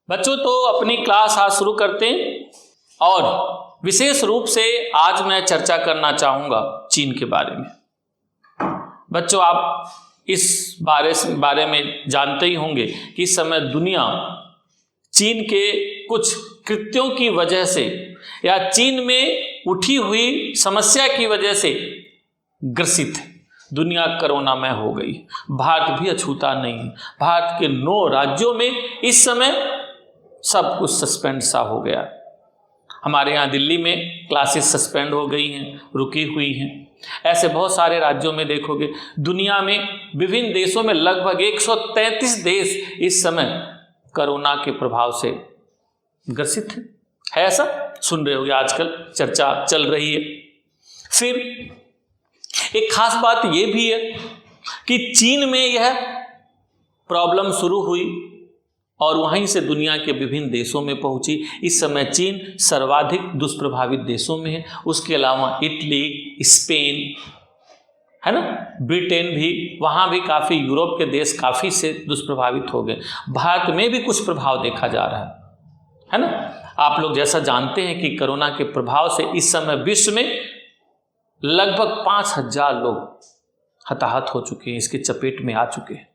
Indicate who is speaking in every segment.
Speaker 1: बच्चों तो अपनी क्लास आज शुरू करते हैं और विशेष रूप से आज मैं चर्चा करना चाहूँगा चीन के बारे में। बच्चों आप इस बारे में जानते ही होंगे कि इस समय दुनिया चीन के कुछ कृत्यों की वजह से या चीन में उठी हुई समस्या की वजह से ग्रसित है। दुनिया कोरोनामय हो गई, भारत भी अछूता नहीं। भारत के 9 राज्यों में इस समय सब कुछ सस्पेंड सा हो गया। हमारे यहाँ दिल्ली में क्लासेस सस्पेंड हो गई हैं, रुकी हुई हैं। ऐसे बहुत सारे राज्यों में देखोगे। दुनिया में विभिन्न देशों में लगभग 133 देश इस समय कोरोना के प्रभाव से ग्रसित है। ऐसा सुन रहे होगे, आजकल चर्चा चल रही है। फिर एक खास बात यह भी है कि चीन में यह प्रॉब्लम शुरू हुई और वहीं से दुनिया के विभिन्न देशों में पहुंची। इस समय चीन सर्वाधिक दुष्प्रभावित देशों में है। उसके अलावा इटली, स्पेन है ना, ब्रिटेन भी, वहाँ भी काफ़ी यूरोप के देश काफ़ी से दुष्प्रभावित हो गए। भारत में भी कुछ प्रभाव देखा जा रहा है ना। आप लोग जैसा जानते हैं कि कोरोना के प्रभाव से इस समय विश्व में लगभग 5000 लोग हताहत हो चुके हैं, इसके चपेट में आ चुके हैं।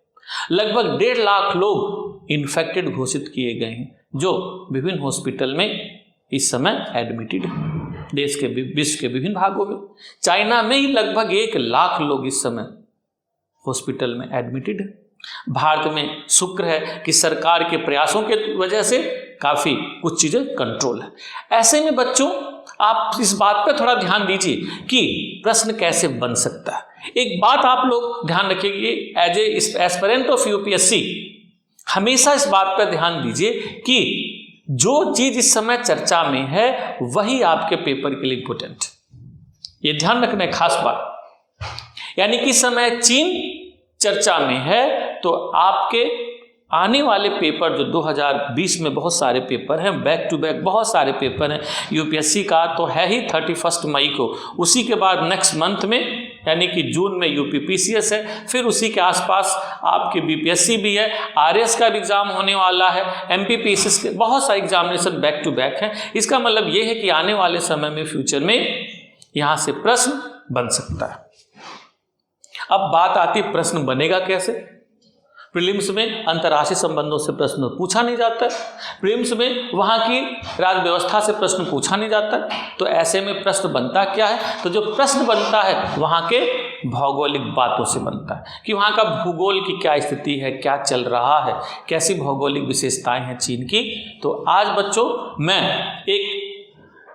Speaker 1: लगभग 1.5 लाख लोग इन्फेक्टेड घोषित किए गए हैं, जो विभिन्न हॉस्पिटल में इस समय एडमिटेड हैं, देश के विश्व के विभिन्न भागों में। चाइना में ही लगभग 1 लाख लोग इस समय हॉस्पिटल में एडमिटेड हैं। भारत में शुक्र है कि सरकार के प्रयासों के वजह से काफ़ी कुछ चीज़ें कंट्रोल है। ऐसे में बच्चों आप इस बात पर थोड़ा ध्यान दीजिए कि प्रश्न कैसे बन सकता है। एक बात आप लोग ध्यान रखिए, as a aspirant of UPSC हमेशा इस बात पर ध्यान दीजिए कि जो चीज इस समय चर्चा में है वही आपके पेपर के लिए इंपॉर्टेंट है। ये ध्यान रखना है, खास बात। यानी कि समय चीन चर्चा में है तो आपके आने वाले पेपर जो 2020 में बहुत सारे पेपर हैं, बैक टू बैक बहुत सारे पेपर हैं। यूपीएससी का तो है ही 31 मई को, उसी के बाद नेक्स्ट मंथ में यानी कि जून में यूपीपीसीएस है, फिर उसी के आसपास आपके बीपीएससी भी है, आरएस का भी एग्जाम होने वाला है, एमपीपीसीएस के बहुत सारे एग्जामिनेशन बैक टू बैक हैं। इसका मतलब ये है कि आने वाले समय में फ्यूचर में यहाँ से प्रश्न बन सकता है। अब बात आती है प्रश्न बनेगा कैसे। प्रीलिम्स में अंतर्राष्ट्रीय संबंधों से प्रश्न पूछा नहीं जाता है, प्रीलिम्स में वहाँ की राज्य व्यवस्था से प्रश्न पूछा नहीं जाता है। तो ऐसे में प्रश्न बनता क्या है, तो जो प्रश्न बनता है वहाँ के भौगोलिक बातों से बनता है कि वहाँ का भूगोल की क्या स्थिति है, क्या चल रहा है, कैसी भौगोलिक विशेषताएं हैं चीन की। तो आज बच्चों मैं एक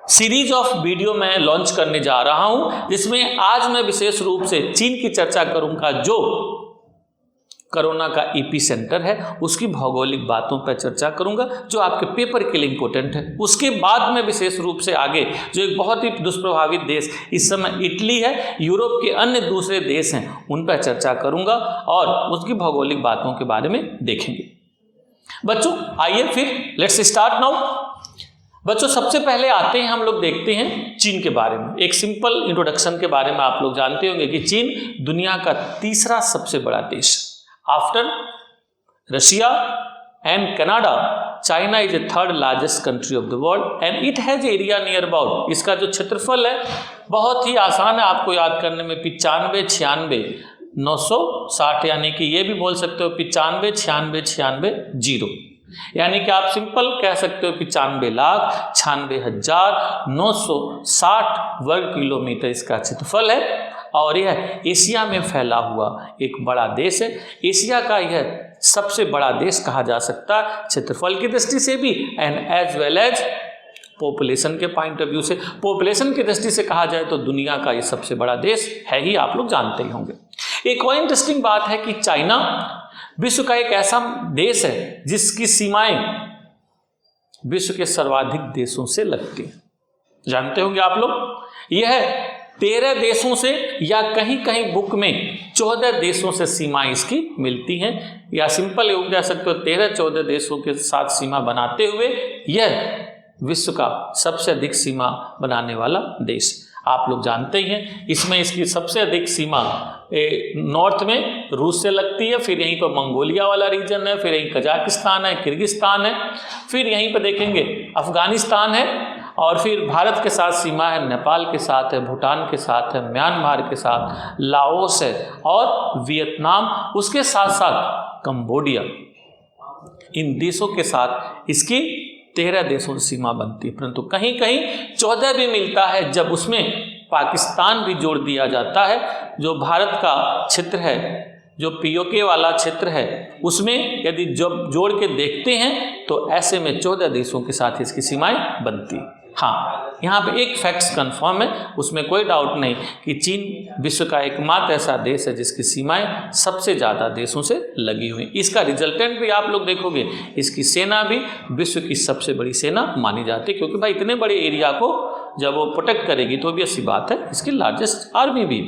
Speaker 1: सीरीज ऑफ वीडियो में लॉन्च करने जा रहा हूँ, जिसमें आज मैं विशेष रूप से चीन की चर्चा करूँगा, जो कोरोना का एपी सेंटर है, उसकी भौगोलिक बातों पर चर्चा करूंगा जो आपके पेपर के लिए इंपॉर्टेंट है। उसके बाद में विशेष रूप से आगे जो एक बहुत ही दुष्प्रभावित देश इस समय इटली है, यूरोप के अन्य दूसरे देश हैं, उन पर चर्चा करूंगा और उसकी भौगोलिक बातों के बारे में देखेंगे। बच्चों आइए फिर लेट्स स्टार्ट नाउ। बच्चों सबसे पहले आते हैं, हम लोग देखते हैं चीन के बारे में। एक सिंपल इंट्रोडक्शन के बारे में आप लोग जानते होंगे कि चीन दुनिया का तीसरा सबसे बड़ा देश। After Russia and Canada, China is the 3rd largest country of the world and it has area near about, इसका जो क्षेत्रफल है बहुत ही आसान है आपको याद करने में, 95, 96, 960, यानी कि ये भी बोल सकते हो 95, 96, 96, 0, यानी कि आप सिंपल कह सकते हो 95,96,960 वर्ग किलोमीटर इसका क्षेत्रफल है। और यह एशिया में फैला हुआ एक बड़ा देश है। एशिया का यह सबसे बड़ा देश कहा जा सकता है क्षेत्रफल की दृष्टि से भी and as well as population के पॉइंट ऑफ व्यू से। पॉपुलेशन की दृष्टि से कहा जाए तो दुनिया का ये सबसे बड़ा देश है ही, आप लोग जानते ही होंगे। एक और इंटरेस्टिंग बात है कि चाइना विश्व का एक ऐसा देश है जिसकी सीमाएं विश्व के सर्वाधिक देशों से लगती हैं। जानते होंगे आप लोग, यह 13 देशों से या कहीं कहीं बुक में 14 देशों से सीमाएं इसकी मिलती हैं, या सिंपल यूं कह सकते हो 13-14 देशों के साथ सीमा बनाते हुए यह विश्व का सबसे अधिक सीमा बनाने वाला देश। आप लोग जानते ही हैं, इसमें इसकी सबसे अधिक सीमा नॉर्थ में रूस से लगती है, फिर यहीं पर मंगोलिया वाला रीजन है, फिर यहीं कजाकिस्तान है, किर्गिस्तान है, फिर यहीं पर देखेंगे अफगानिस्तान है, और फिर भारत के साथ सीमा है, नेपाल के साथ है, भूटान के साथ है, म्यांमार के साथ, लाओस है और वियतनाम, उसके साथ साथ कंबोडिया। इन देशों के साथ इसकी 13 देशों से सीमा बनती है, परंतु कहीं कहीं 14 भी मिलता है जब उसमें पाकिस्तान भी जोड़ दिया जाता है। जो भारत का क्षेत्र है, जो पीओके वाला क्षेत्र है, उसमें यदि जब जोड़ के देखते हैं तो ऐसे में 14 देशों के साथ इसकी सीमाएं बनती। हाँ, यहाँ पे एक फैक्ट्स कंफर्म है, उसमें कोई डाउट नहीं कि चीन विश्व का एकमात्र ऐसा देश है जिसकी सीमाएं सबसे ज़्यादा देशों से लगी हुई। इसका रिजल्टेंट भी आप लोग देखोगे, इसकी सेना भी विश्व की सबसे बड़ी सेना मानी जाती है, क्योंकि भाई इतने बड़े एरिया को जब वो प्रोटेक्ट करेगी तो भी अच्छी बात है, इसकी लार्जेस्ट आर्मी भी।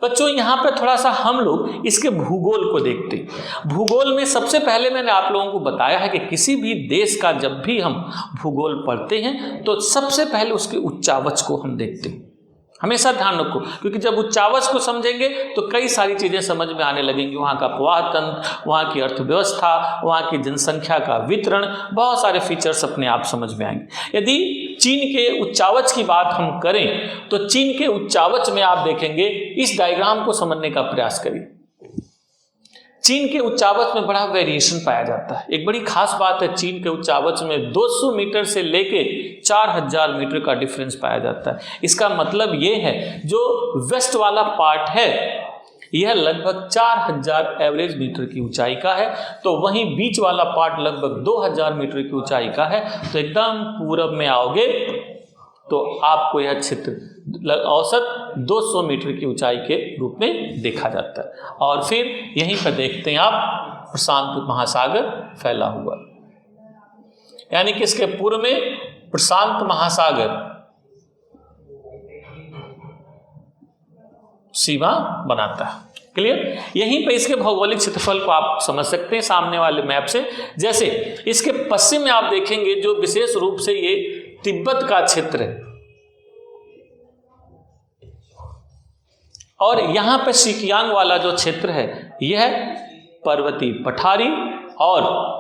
Speaker 1: बच्चों यहाँ पर थोड़ा सा हम लोग इसके भूगोल को देखते हैं। भूगोल में सबसे पहले मैंने आप लोगों को बताया है कि किसी भी देश का जब भी हम भूगोल पढ़ते हैं तो सबसे पहले उसके उच्चावच को हम देखते हैं। हमेशा ध्यान रखो, क्योंकि जब उच्चावच को समझेंगे तो कई सारी चीज़ें समझ में आने लगेंगी। वहाँ का प्रवाह तंत्र, वहाँ की अर्थव्यवस्था, वहाँ की जनसंख्या का वितरण, बहुत सारे फीचर्स अपने आप समझ में आएंगे। यदि चीन के उच्चावच की बात हम करें तो चीन के उच्चावच में आप देखेंगे, इस डायग्राम को समझने का प्रयास करिए। चीन के उच्चावच में बड़ा वेरिएशन पाया जाता है। एक बड़ी खास बात है, चीन के उच्चावच में 200 मीटर से लेके 4000 मीटर का डिफरेंस पाया जाता है। इसका मतलब ये है, जो वेस्ट वाला पार्ट है यह लगभग 4000 एवरेज मीटर की ऊंचाई का है, तो वहीं बीच वाला पार्ट लगभग 2000 मीटर की ऊंचाई का है। तो एकदम पूरब में आओगे तो आपको यह क्षेत्र औसत 200 मीटर की ऊंचाई के रूप में देखा जाता है। और फिर यहीं पर देखते हैं आप प्रशांत महासागर फैला हुआ, यानी कि इसके पूर्व में प्रशांत महासागर सीमा बनाता है। क्लियर? यहीं पे इसके भौगोलिक क्षेत्रफल को आप समझ सकते हैं सामने वाले मैप से। जैसे इसके पश्चिम में आप देखेंगे जो विशेष रूप से ये तिब्बत का क्षेत्र है, और यहां पे सिकियांग वाला जो क्षेत्र है यह पर्वतीय पठारी और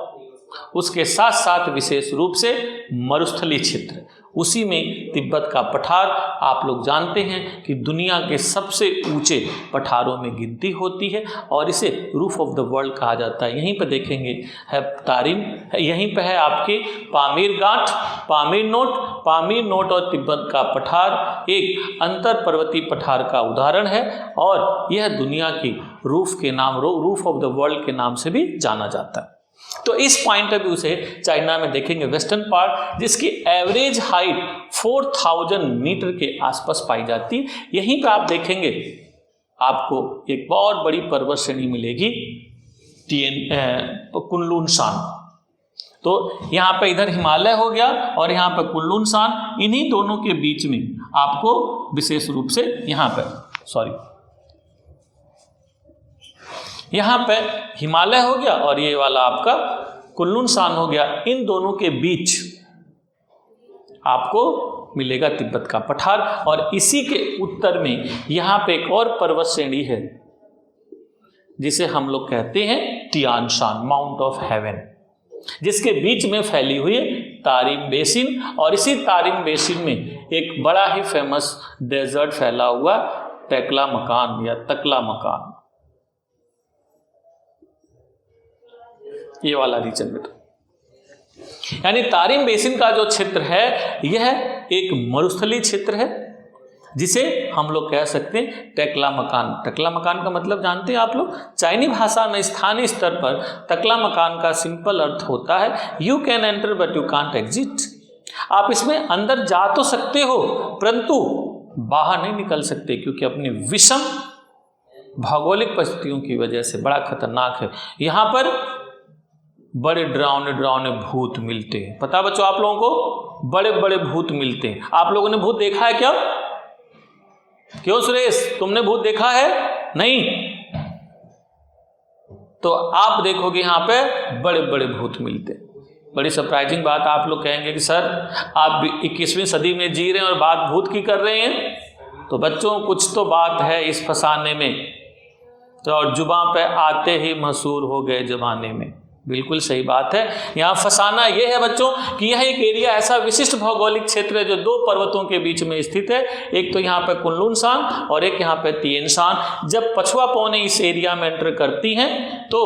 Speaker 1: उसके साथ साथ विशेष रूप से मरुस्थलीय क्षेत्र, उसी में तिब्बत का पठार आप लोग जानते हैं कि दुनिया के सबसे ऊंचे पठारों में गिनती होती है और इसे रूफ ऑफ द वर्ल्ड कहा जाता है। यहीं पर देखेंगे है तारिम, यहीं पर है आपके पामीर गांठ, पामीर नोट और तिब्बत का पठार एक अंतर पर्वतीय पठार का उदाहरण है, और यह दुनिया की रूफ के नाम, रूफ ऑफ द वर्ल्ड के नाम से भी जाना जाता है। तो इस पॉइंट ऑफ व्यू से चाइना में देखेंगे वेस्टर्न पार्ट, जिसकी एवरेज हाइट 4000 मीटर के आसपास पाई जाती है। यहीं पे आप देखेंगे आपको एक बहुत बड़ी पर्वत श्रेणी मिलेगी, कुनलुन शान। तो यहाँ पे इधर हिमालय हो गया और यहाँ पे कुनलुन शान, इन्हीं दोनों के बीच में आपको विशेष रूप से यहाँ पे हिमालय हो गया और ये वाला आपका कुनलुन शान हो गया। इन दोनों के बीच आपको मिलेगा तिब्बत का पठार, और इसी के उत्तर में यहाँ पे एक और पर्वत श्रेणी है जिसे हम लोग कहते हैं Tian Shan, mount of haven, जिसके बीच में फैली हुई तारिम बेसिन, और इसी तारिम बेसिन में एक बड़ा ही फेमस डेजर्ट फैला हुआ टकला मकान या तकला मकान, ये वाला रीजन बेटा। यानी तारिम बेसिन का जो क्षेत्र है यह एक मरुस्थलीय क्षेत्र है, जिसे हम लोग कह सकते हैं टकला मकान। टकला मकान का मतलब जानते हैं आप लोग? चाइनी भाषा में स्थानीय स्तर पर टकला मकान का सिंपल अर्थ होता है you can enter but you can't exit. आप इसमें अंदर जा तो सकते हो परंतु बाहर नहीं निकल सकते, क्योंकि अपनी विषम भौगोलिक परिस्थितियों की वजह से बड़ा खतरनाक है। यहाँ पर बड़े डरावने भूत मिलते हैं। पता बच्चों आप लोगों को, बड़े बड़े भूत मिलते हैं। आप लोगों ने भूत देखा है क्या? क्यों सुरेश, तुमने भूत देखा है? नहीं? तो आप देखोगे यहाँ पे बड़े बड़े भूत मिलते हैं। बड़ी सरप्राइजिंग बात, आप लोग कहेंगे कि सर आप 21वीं सदी में जी रहे हैं और बात भूत की कर रहे हैं। तो बच्चों कुछ तो बात है इस फसाने में, तो और जुबां पे आते ही मशहूर हो गए जमाने में। बिल्कुल सही बात है। यहाँ फसाना यह है बच्चों कि यह एक एरिया ऐसा विशिष्ट भौगोलिक क्षेत्र है जो दो पर्वतों के बीच में स्थित है, एक तो यहाँ पे कुनलुन सांग और एक यहाँ पे तिएन सांग। जब पछुआ पौने इस एरिया में एंटर करती हैं तो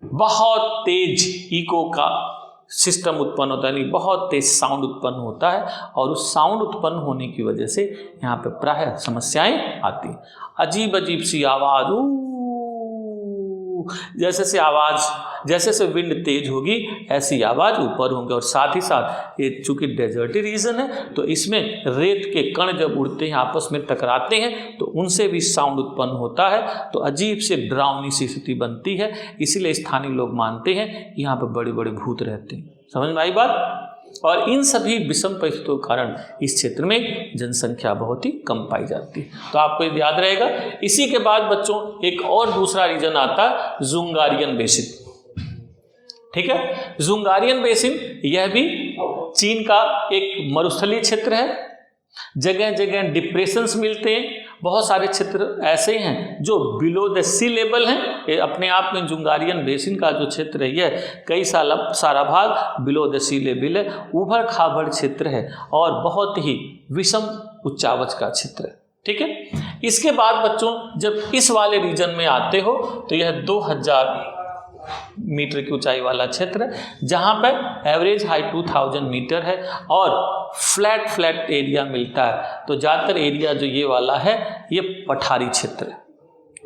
Speaker 1: बहुत तेज इको का सिस्टम उत्पन्न होता है, यानी बहुत तेज साउंड उत्पन्न होता है, और उस साउंड उत्पन्न होने की वजह से यहाँ पे प्रायः समस्याएं आती हैं। अजीब अजीब सी आवाज, जैसे से विंड तेज होगी ऐसी आवाज ऊपर होंगे। और साथ ही साथ ये चूंकि डेजर्टी रीजन है तो इसमें रेत के कण जब उड़ते हैं आपस में टकराते हैं तो उनसे भी साउंड उत्पन्न होता है, तो अजीब से डरावनी सी स्थिति बनती है। इसीलिए स्थानीय लोग मानते हैं कि यहाँ पर बड़े बड़े भूत रहते हैं। समझ में आई बात? और इन सभी विषम परिस्थितियों के कारण इस क्षेत्र में जनसंख्या बहुत ही कम पाई जाती है। तो आपको याद रहेगा। इसी के बाद बच्चों एक और दूसरा रीजन आता है जुंगारियन बेसिन। ठीक है, जुंगारियन बेसिन यह भी चीन का एक मरुस्थलीय क्षेत्र है। जगह जगह डिप्रेशंस मिलते हैं। बहुत सारे क्षेत्र ऐसे हैं जो बिलो द सी लेवल हैं। अपने आप में जुंगारियन बेसिन का जो क्षेत्र है यह कई सारा भाग बिलो द सी लेवल है, उभर खाबड़ क्षेत्र है और बहुत ही विषम उच्चावच का क्षेत्र है। ठीक है, इसके बाद बच्चों जब इस वाले रीजन में आते हो तो यह 2000 मीटर की ऊंचाई वाला क्षेत्र है जहां पर एवरेज हाइट 2000 मीटर है और फ्लैट एरिया मिलता है। तो ज़्यादातर एरिया जो ये वाला है ये पठारी क्षेत्र है।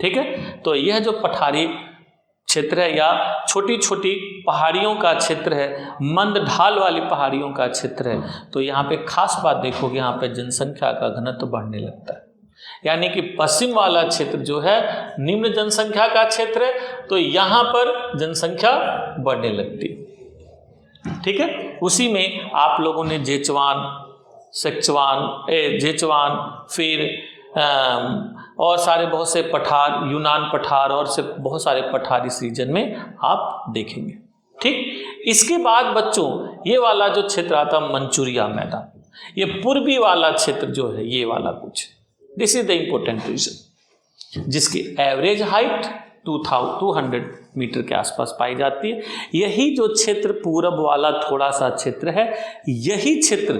Speaker 1: ठीक है, तो यह जो पठारी क्षेत्र है या छोटी छोटी पहाड़ियों का क्षेत्र है, मंद ढाल वाली पहाड़ियों का क्षेत्र है, तो यहाँ पे खास बात देखोगे, यहाँ पे जनसंख्या का घनत्व बढ़ने लगता है। यानी कि पश्चिम वाला क्षेत्र जो है निम्न जनसंख्या का क्षेत्र है, तो यहाँ पर जनसंख्या बढ़ने लगती है। ठीक है, उसी में आप लोगों ने जेचवान, फिर और सारे बहुत से पठार, यूनान पठार और से बहुत सारे पठार इस रीजन में आप देखेंगे। ठीक, इसके बाद बच्चों ये वाला जो क्षेत्र आता है मंचूरिया मैदान, ये पूर्वी वाला क्षेत्र जो है ये वाला कुछ, this is the important region, जिसकी एवरेज हाइट 200 मीटर के आसपास पाई जाती है। यही जो क्षेत्र पूरब वाला थोड़ा सा क्षेत्र है, यही क्षेत्र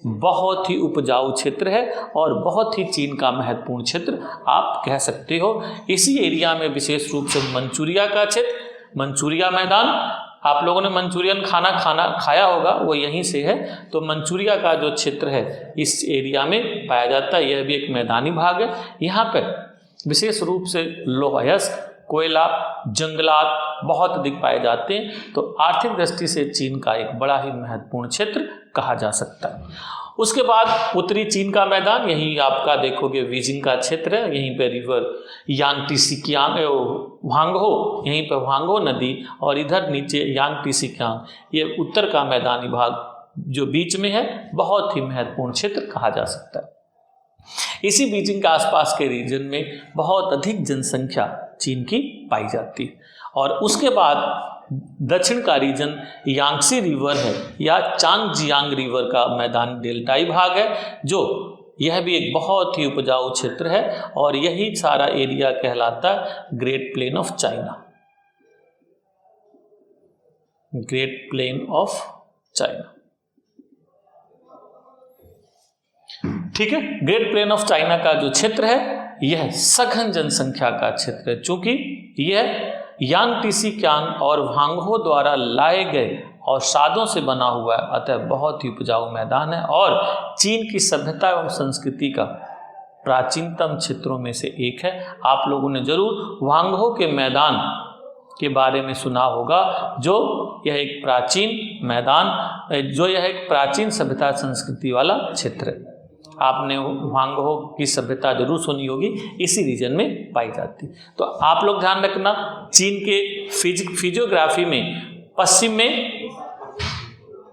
Speaker 1: बहुत ही उपजाऊ क्षेत्र है और बहुत ही चीन का महत्वपूर्ण क्षेत्र आप कह सकते हो। इसी एरिया में विशेष रूप से मंचूरिया का क्षेत्र, मंचूरिया मैदान, आप लोगों ने मंचूरियन खाना खाया होगा, वो यहीं से है। तो मंचूरिया का जो क्षेत्र है इस एरिया में पाया जाता है। यह भी एक मैदानी भाग है। यहाँ पर विशेष रूप से लोह अयस्क, कोयला, जंगलात बहुत अधिक पाए जाते हैं। तो आर्थिक दृष्टि से चीन का एक बड़ा ही महत्वपूर्ण क्षेत्र कहा जा सकता है। उसके बाद उत्तरी चीन का मैदान, यहीं आपका देखोगे बीजिंग का क्षेत्र है। यहीं पे रिवर यांगटीसिकियांग, वांगहो, यहीं पे वांगहो नदी, और इधर नीचे यांगटीसिकियांग, ये उत्तर का मैदानी भाग जो बीच में है, बहुत ही महत्वपूर्ण क्षेत्र कहा जा सकता है। इसी बीजिंग के आसपास के रीजन में बहुत अधिक जनसंख्या चीन की पाई जाती है। और उसके बाद दक्षिण का रीजन यांगसी रिवर है या चांगजियांग रिवर का मैदान डेल्टाई भाग है, जो यह भी एक बहुत ही उपजाऊ क्षेत्र है और यही सारा एरिया कहलाता है great plain of China. Great plain of China, ठीक है। ग्रेट प्लेन ऑफ चाइना का जो क्षेत्र है यह सघन जनसंख्या का क्षेत्र है, चूंकि यह यांगटीसिकियांग और वांगहो द्वारा लाए गए और सादों से बना हुआ है, अतः बहुत ही उपजाऊ मैदान है और चीन की सभ्यता एवं संस्कृति का प्राचीनतम क्षेत्रों में से एक है। आप लोगों ने जरूर वांगहो के मैदान के बारे में सुना होगा, जो यह एक प्राचीन मैदान, जो यह एक प्राचीन सभ्यता संस्कृति वाला क्षेत्र है। आपने वांगहो की सभ्यता जरूर सुनी होगी, इसी रीजन में पाई जाती है। तो आप लोग ध्यान रखना, चीन के फिजियोग्राफी में पश्चिम में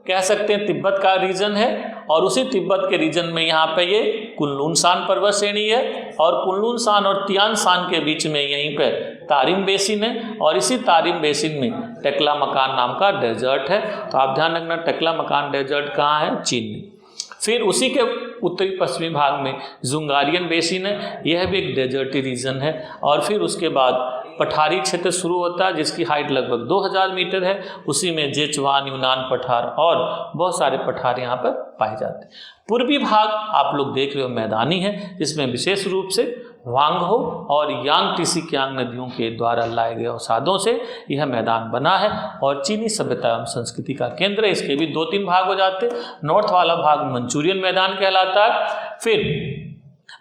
Speaker 1: कह सकते हैं तिब्बत का रीजन है और उसी तिब्बत के रीजन में यहाँ पे ये कुनलुन शान पर्वत श्रेणी है और कुनलुन शान और तियान शान के बीच में यहीं पे तारिम बेसिन है और इसी तारिम बेसिन में टेक्ला मकान नाम का डेजर्ट है। तो आप ध्यान रखना, टेक्ला मकान डेजर्ट कहाँ है? चीन में। फिर उसी के उत्तरी पश्चिमी भाग में जुंगारियन बेसिन है, यह भी एक डेजर्टी रीजन है। और फिर उसके बाद पठारी क्षेत्र शुरू होता है जिसकी हाइट लगभग 2000 मीटर है। उसी में जेचवान, यूनान पठार और बहुत सारे पठार यहाँ पर पाए जाते हैं। पूर्वी भाग आप लोग देख रहे हो मैदानी है, जिसमें विशेष रूप से वांगहो और यांग कियांग नदियों के द्वारा लाए गए अवसादों से यह मैदान बना है और चीनी सभ्यता एवं संस्कृति का केंद्र है। इसके भी 2-3 भाग हो जाते हैं। नॉर्थ वाला भाग मंचूरियन मैदान कहलाता है, फिर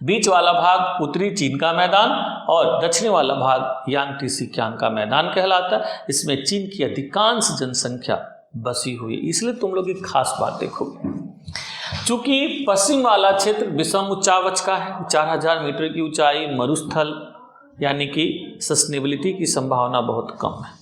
Speaker 1: बीच वाला भाग उत्तरी चीन का मैदान और दक्षिणी वाला भाग यांग कियांग का मैदान कहलाता है। इसमें चीन की अधिकांश जनसंख्या बसी हुई है। इसलिए तुम लोग एक खास बात देखोगे, चूंकि पश्चिम वाला क्षेत्र विषम उच्चावच का है, 4000 मीटर की ऊंचाई, मरुस्थल यानी कि सस्टेनेबिलिटी की संभावना बहुत कम है।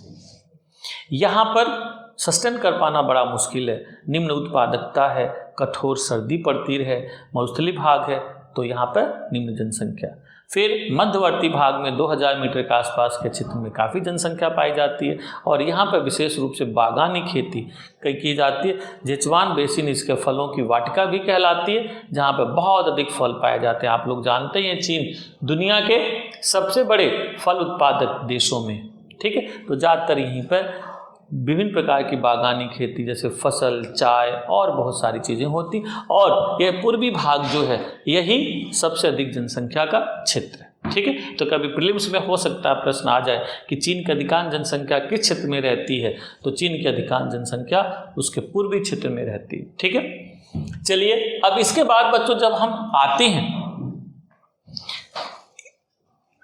Speaker 1: यहाँ पर सस्टेन कर पाना बड़ा मुश्किल है, निम्न उत्पादकता है, कठोर सर्दी पड़ती है, मरुस्थली भाग है तो यहाँ पर निम्न जनसंख्या। फिर मध्यवर्ती भाग में 2000 मीटर के आसपास के क्षेत्र में काफ़ी जनसंख्या पाई जाती है और यहाँ पर विशेष रूप से बागानी खेती की जाती है। जेचवान बेसिन इसके फलों की वाटिका भी कहलाती है, जहाँ पर बहुत अधिक फल पाए जाते हैं। आप लोग जानते हैं चीन दुनिया के सबसे बड़े फल उत्पादक देशों में, ठीक है। तो ज़्यादातर यहीं पर विभिन्न प्रकार की बागानी खेती जैसे फसल, चाय और बहुत सारी चीज़ें होती, और यह पूर्वी भाग जो है यही सबसे अधिक जनसंख्या का क्षेत्र है, ठीक है। तो कभी प्रीलिम्स में हो सकता है प्रश्न आ जाए कि चीन की अधिकांश जनसंख्या किस क्षेत्र में रहती है, तो चीन की अधिकांश जनसंख्या उसके पूर्वी क्षेत्र में रहती है, ठीक है। चलिए अब इसके बाद बच्चों जब हम आते हैं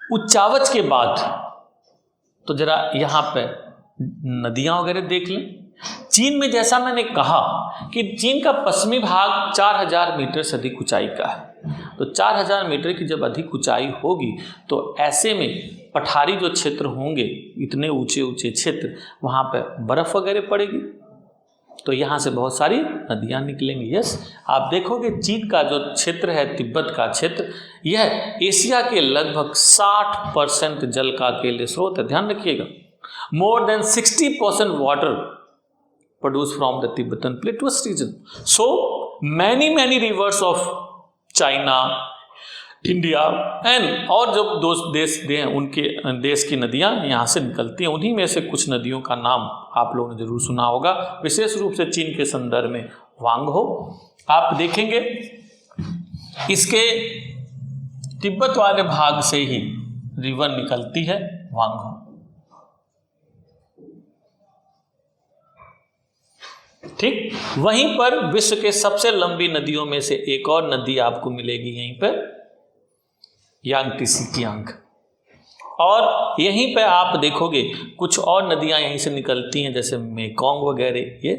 Speaker 1: उच्चावच के बाद, तो जरा यहाँ पे नदियाँ वगैरह देख लें। चीन में जैसा मैंने कहा कि चीन का पश्चिमी भाग 4000 मीटर से अधिक ऊंचाई का है, तो 4000 मीटर की जब अधिक ऊंचाई होगी तो ऐसे में पठारी जो क्षेत्र होंगे, इतने ऊंचे ऊंचे क्षेत्र, वहाँ पर बर्फ़ वगैरह पड़ेगी, तो यहाँ से बहुत सारी नदियाँ निकलेंगी। यस, आप देखोगे चीन का जो क्षेत्र है, तिब्बत का क्षेत्र, यह एशिया के लगभग 60% जल का अकेले स्रोत है। ध्यान रखिएगा, more than 60% water produced from the Tibetan Plateaus region. So many rivers of China, India and और जो दो देश हैं उनके देश की नदियाँ यहाँ से निकलती हैं। उन्हीं में से कुछ नदियों का नाम आप लोगों ने जरूर सुना होगा, विशेष रूप से चीन के संदर्भ में वांगहो। आप देखेंगे इसके तिब्बत वाले भाग से ही रिवर निकलती है वांगहो, ठीक। वहीं पर विश्व के सबसे लंबी नदियों में से एक और नदी आपको मिलेगी यहीं पर, यांग कियांग। और यहीं पर आप देखोगे कुछ और नदियां यहीं से निकलती हैं, जैसे मेकोंग वगैरह, ये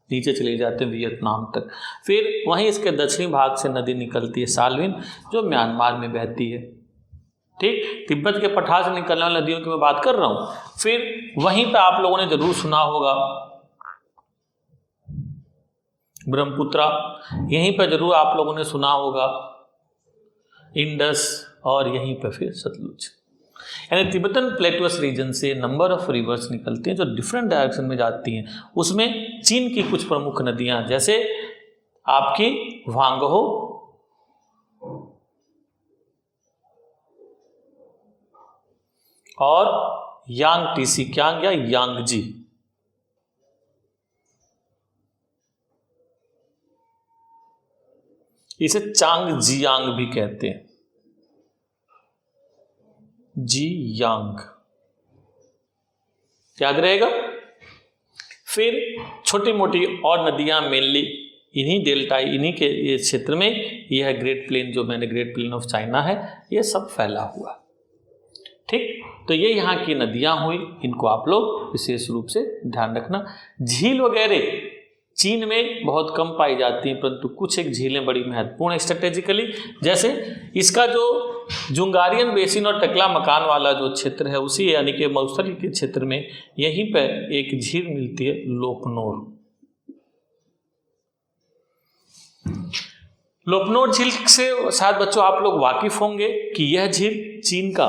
Speaker 1: नीचे चले जाते हैं वियतनाम तक। फिर वहीं इसके दक्षिणी भाग से नदी निकलती है सालविन, जो म्यांमार में बहती है, ठीक। तिब्बत के पठार से निकलने वाली नदियों की मैं बात कर रहा हूँ। फिर वहीं पर आप लोगों ने जरूर सुना होगा ब्रह्मपुत्रा, यहीं पर जरूर आप लोगों ने सुना होगा इंडस, और यहीं पर फिर सतलुज। यानी तिब्बतन प्लेटोस रीजन से नंबर ऑफ रिवर्स निकलती हैं जो डिफरेंट डायरेक्शन में जाती हैं। उसमें चीन की कुछ प्रमुख नदियां जैसे आपकी वांगहो और यांग कियांग या यांगजी, इसे चांग जियांग भी कहते हैं, जियांग, याद रहेगा। फिर छोटी मोटी और नदियां मेनली इन्हीं डेल्टा, इन्हीं के ये क्षेत्र में, यह ग्रेट प्लेन जो मैंने ग्रेट प्लेन ऑफ चाइना है, ये सब फैला हुआ, ठीक। तो ये यहाँ की नदियां हुई, इनको आप लोग विशेष रूप से ध्यान रखना। झील वगैरह चीन में बहुत कम पाई जाती हैं, परंतु कुछ एक झीलें बड़ी महत्वपूर्ण है स्ट्रेटेजिकली, जैसे इसका जो जुंगारियन बेसिन और टकला मकान वाला जो क्षेत्र है, उसी यानी कि मरुस्थल के क्षेत्र में यहीं पर एक झील मिलती है लोपनोर। लोपनोर झील से शायद बच्चों आप लोग वाकिफ होंगे कि यह झील चीन का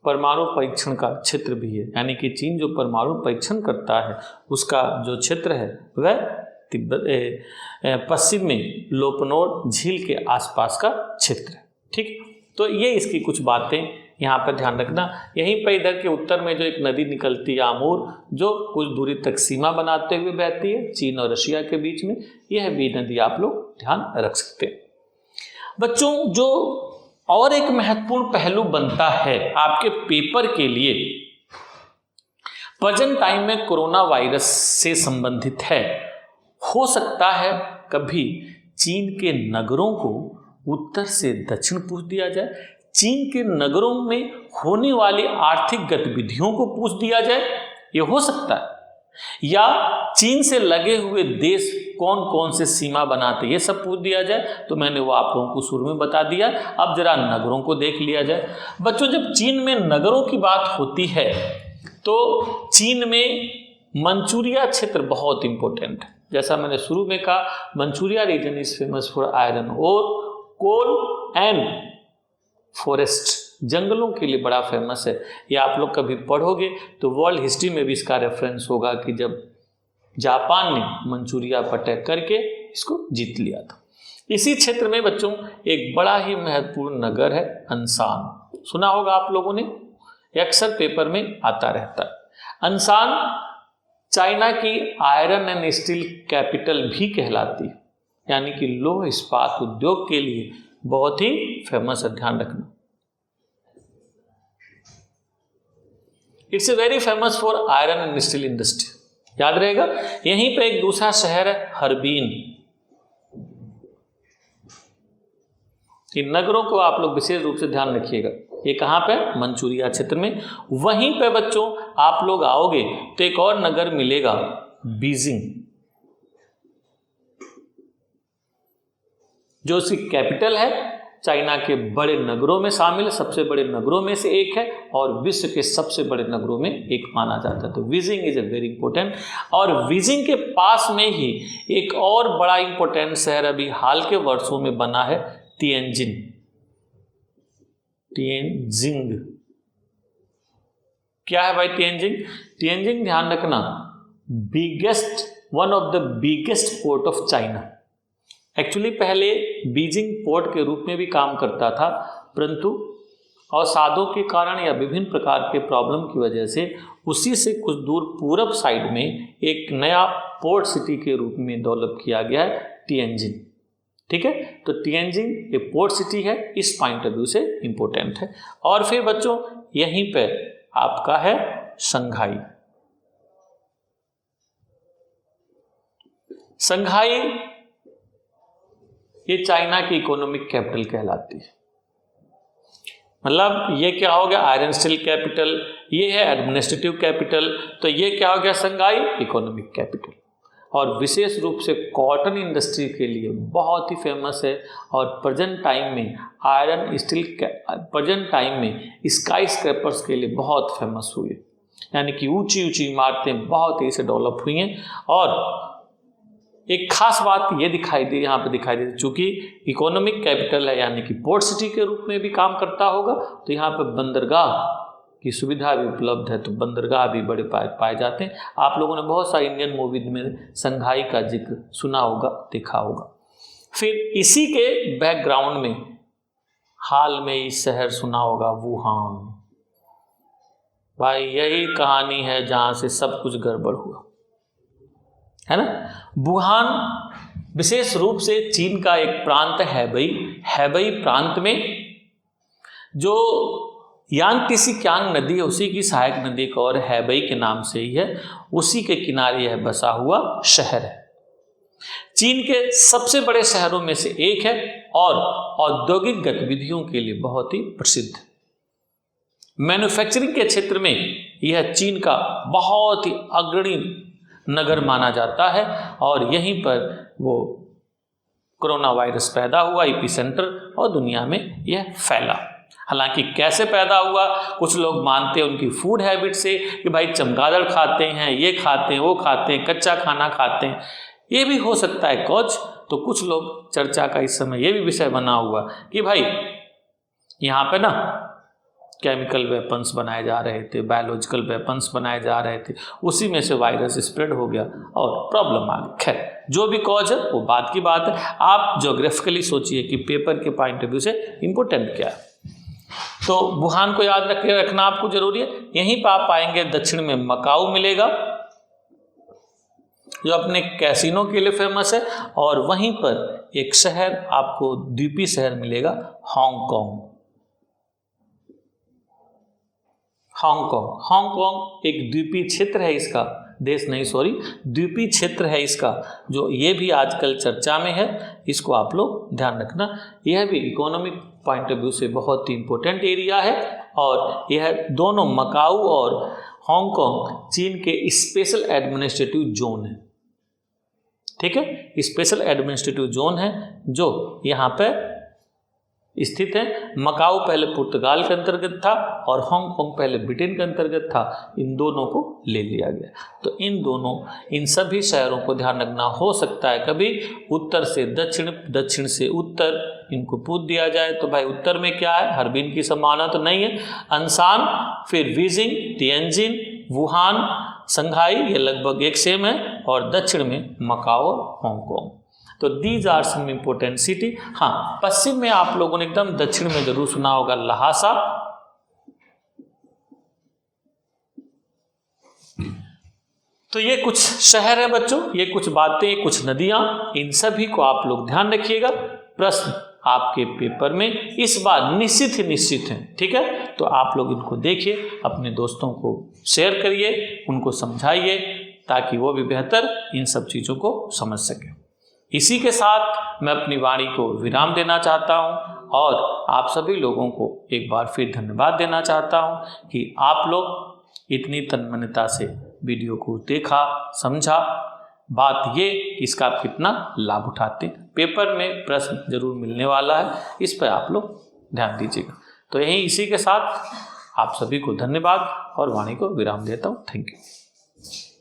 Speaker 1: परमाणु परीक्षण का क्षेत्र भी है, यानी कि चीन जो परमाणु परीक्षण करता है उसका जो क्षेत्र है वह तिब्बत पश्चिम में लोपनोर झील के आसपास का क्षेत्र है। ठीक, तो ये इसकी कुछ बातें यहाँ पर ध्यान रखना। यहीं पर इधर के उत्तर में जो एक नदी निकलती है आमूर, जो कुछ दूरी तक सीमा बनाते हुए बहती है चीन और रशिया के बीच में, यह भी नदी आप लोग ध्यान रख सकते हैं। बच्चों, जो और एक महत्वपूर्ण पहलू बनता है आपके पेपर के लिए, प्रेजेंट टाइम में कोरोना वायरस से संबंधित है। हो सकता है कभी चीन के नगरों को उत्तर से दक्षिण पूछ दिया जाए, चीन के नगरों में होने वाली आर्थिक गतिविधियों को पूछ दिया जाए, ये हो सकता है। या चीन से लगे हुए देश कौन कौन से सीमा बनाते, ये सब पूछ दिया जाए। तो मैंने वो आप लोगों को शुरू में बता दिया। अब जरा नगरों को देख लिया जाए। बच्चों, जब चीन में नगरों की बात होती है तो चीन में मंचूरिया क्षेत्र बहुत इंपॉर्टेंट है। जैसा मैंने शुरू में कहा, Manchuria region is famous for iron और कोल एंड फॉरेस्ट, जंगलों के लिए बड़ा फेमस है। ये आप लोग कभी पढ़ोगे तो वर्ल्ड हिस्ट्री में भी इसका रेफरेंस होगा कि जब जापान ने मंचूरिया पर अटैक करके इसको जीत लिया था। इसी क्षेत्र में बच्चों एक बड़ा ही महत्वपूर्ण नगर है अनसान, सुना होगा आप लोगों ने, अक्सर पेपर में आता रहता है। अनसान चाइना की आयरन एंड स्टील कैपिटल भी कहलाती है, यानी कि लौह इस्पात उद्योग के लिए बहुत ही फेमस है, ध्यान रखना। It's a very famous for iron and steel industry, याद रहेगा। यहीं पे एक दूसरा शहर है हर्बिन। इन नगरों को आप लोग विशेष रूप से ध्यान रखिएगा। ये कहाँ पे? मंचूरिया क्षेत्र में। वहीं पे बच्चों आप लोग आओगे तो एक और नगर मिलेगा, बीजिंग, जो उसकी कैपिटल है, चाइना के बड़े नगरों में शामिल है, सबसे बड़े नगरों में से एक है और विश्व के सबसे बड़े नगरों में एक माना जाता है। तो Beijing is a very important. और बीजिंग के पास में ही एक और बड़ा इंपॉर्टेंट शहर अभी हाल के वर्षों में बना है, तिएनजिन। तिएनजिंग क्या है भाई? तिएनजिंग, तिएनजिंग ध्यान रखना, one of the biggest port of China. Actually पहले बीजिंग पोर्ट के रूप में भी काम करता था, परंतु अवसादों के कारण या विभिन्न प्रकार के प्रॉब्लम की वजह से उसी से कुछ दूर पूरब साइड में एक नया पोर्ट सिटी के रूप में डेवलप किया गया है, तिएनजिन। ठीक है, तो तिएनजिन एक पोर्ट सिटी है, इस पॉइंट ऑफ व्यू से इंपॉर्टेंट है। और फिर बच्चों यहीं पे आपका है शंघाई। शंघाई ये चाइना की इकोनॉमिक कैपिटल कहलाती है। मतलब ये क्या हो गया? आयरन स्टील कैपिटल, ये है एडमिनिस्ट्रेटिव कैपिटल, तो ये क्या हो गया? Shanghai economic capital. और विशेष रूप से कॉटन इंडस्ट्री के लिए बहुत ही फेमस है। और प्रेजेंट टाइम में आयरन स्टील, प्रेजेंट टाइम में स्काई स्क्रैपर्स के लिए बहुत फेमस हुई है, यानी कि ऊंची ऊंची इमारतें बहुत तेजी से डेवलप हुई हैं। और एक खास बात ये दिखाई दी, यहाँ पे दिखाई दी, चूंकि इकोनॉमिक कैपिटल है यानी कि पोर्ट सिटी के रूप में भी काम करता होगा, तो यहाँ पे बंदरगाह की सुविधा भी उपलब्ध है, तो बंदरगाह भी बड़े पाए जाते हैं। आप लोगों ने बहुत सारी इंडियन मूवी में शंघाई का जिक्र सुना होगा, देखा होगा। फिर इसी के बैकग्राउंड में हाल में ही शहर सुना होगा, वुहान। भाई यही कहानी है जहाँ से सब कुछ गड़बड़ हुआ, है ना। वुहान विशेष रूप से चीन का एक प्रांत है, हैबई प्रांत में जो यांगत्से-कियांग नदी है, उसी की सहायक नदी एक और हैबई के नाम से ही है, उसी के किनारे यह बसा हुआ शहर है। चीन के सबसे बड़े शहरों में से एक है और औद्योगिक गतिविधियों के लिए बहुत ही प्रसिद्ध है। मैन्युफैक्चरिंग के क्षेत्र में यह चीन का बहुत ही अग्रणी नगर माना जाता है और यहीं पर वो कोरोना वायरस पैदा हुआ, एपिसेंटर, और दुनिया में यह फैला। हालांकि कैसे पैदा हुआ, कुछ लोग मानते हैं उनकी फूड हैबिट से कि भाई चमगादड़ खाते हैं, ये खाते हैं, वो खाते हैं, कच्चा खाना खाते हैं, ये भी हो सकता है कुछ। तो कुछ लोग चर्चा का इस समय ये भी विषय बना हुआ कि भाई यहाँ पे ना केमिकल वेपन्स बनाए जा रहे थे, बायोलॉजिकल वेपन्स बनाए जा रहे थे, उसी में से वायरस स्प्रेड हो गया और प्रॉब्लम आ गई। खैर, जो भी कॉज है वो बात की बात है। आप ज्योग्राफिकली सोचिए कि पेपर के पॉइंट ऑफ व्यू से इम्पोर्टेंट क्या है। तो वुहान को याद रखना आपको जरूरी है। यहीं पर आप पाएंगे दक्षिण में मकाऊ मिलेगा जो अपने कैसीनो के लिए फेमस है, और वहीं पर एक शहर आपको द्वीपी शहर मिलेगा, हांगकांग। हांगकांग एक द्वीपी क्षेत्र है, इसका देश नहीं, सॉरी, द्वीपी क्षेत्र है इसका, जो ये भी आजकल चर्चा में है। इसको आप लोग ध्यान रखना। यह भी इकोनॉमिक पॉइंट ऑफ व्यू से बहुत ही इंपॉर्टेंट एरिया है, और यह दोनों मकाऊ और हांगकांग चीन के स्पेशल एडमिनिस्ट्रेटिव जोन है। ठीक है, स्पेशल एडमिनिस्ट्रेटिव जोन है जो यहाँ पे स्थित है। मकाऊ पहले पुर्तगाल के अंतर्गत था और हांगकांग पहले ब्रिटेन के अंतर्गत था। इन दोनों को ले लिया गया। तो इन सभी शहरों को ध्यान रखना। हो सकता है कभी उत्तर से दक्षिण, दक्षिण से उत्तर इनको पूछ दिया जाए तो भाई उत्तर में क्या है, हर्बिन की संभावना तो नहीं है। अंसान, फिर बीजिंग, तिएनजिन, वुहान, संघाई, ये लगभग एक सेम है, और दक्षिण में मकाओ और हांगकांग। तो these are some important city. हाँ, पश्चिम में आप लोगों ने एकदम दक्षिण में जरूर सुना होगा लहासा। तो ये कुछ शहर है बच्चों, ये कुछ बातें, कुछ नदियां, इन सभी को आप लोग ध्यान रखिएगा। प्रश्न आपके पेपर में इस बार निश्चित ही निश्चित है। ठीक है, तो आप लोग इनको देखिए, अपने दोस्तों को शेयर करिए, उनको समझाइए, ताकि वो भी बेहतर इन सब चीज़ों को समझ सकें। इसी के साथ मैं अपनी वाणी को विराम देना चाहता हूं, और आप सभी लोगों को एक बार फिर धन्यवाद देना चाहता हूं कि आप लोग इतनी तन्मयता से वीडियो को देखा, समझा। बात ये कि इसका आप कितना लाभ उठाते। पेपर में प्रश्न जरूर मिलने वाला है, इस पर आप लोग ध्यान दीजिएगा। तो यही इसी के साथ आप सभी को धन्यवाद और वाणी को विराम देता हूँ। Thank you.